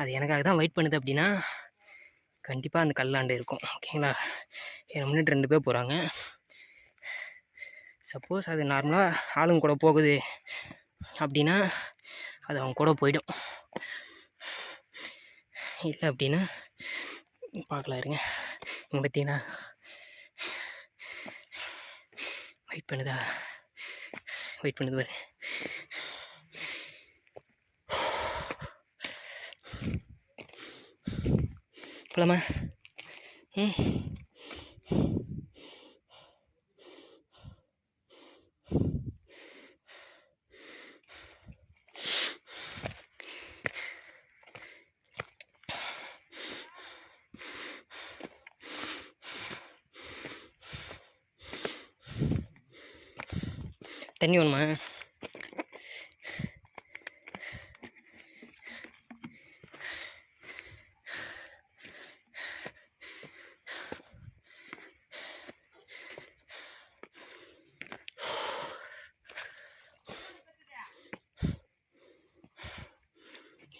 அது எனக்காக தான் வெயிட் பண்ணுது அப்படின்னா கண்டிப்பாக அந்த கல்லாண்டு இருக்கும். ஓகேங்களா? என் முன்னாடி 2 பேர் போகிறாங்க. சப்போஸ் அது நார்மலாக ஆளுங்க கூட போகுது அப்படின்னா அது அவங்க கூட போயிடும். இல்லை அப்படின்னா பார்க்கலாம் இருங்க. இங்கே பார்த்தீங்கன்னா வெயிட் பண்ணுது பாரு. போலாமா? தண்ணி வேணுமா?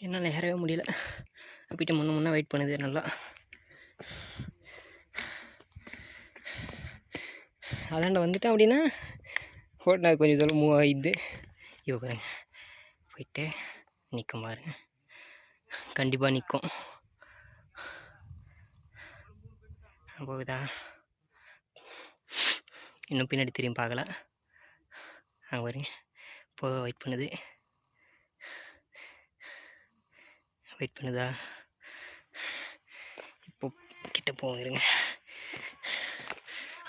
என்னால் ஏறவே முடியல. அப்படி முன்னே வெயிட் பண்ணுது நல்லா. அதாண்ட வந்துட்டேன் அப்படின்னா ஓட்டினா கொஞ்சம் தூரம் மூவ் ஆகிடுது. இப்போ பாருங்க போயிட்டு நிற்கும் பாருங்க. கண்டிப்பாக நிற்கும். போகுதா? இன்னும் பின்னாடி திரும்பி பார்க்கல. அங்கே பாருங்க போக வெயிட் பண்ணுதா? இப்போ கிட்ட போகிறேங்க.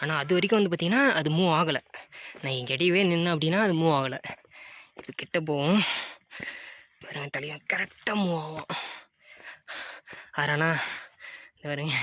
ஆனால் அது வரைக்கும் வந்து பார்த்திங்கன்னா அது மூவ் ஆகலை. நான் என் கிடையவே நின்று அப்படின்னா அது மூவ் ஆகலை. இப்போ கிட்ட போவோம் பாருங்க. தலையும் கரெக்டாக மூவ் ஆகும். ஆறானா இந்த பாருங்க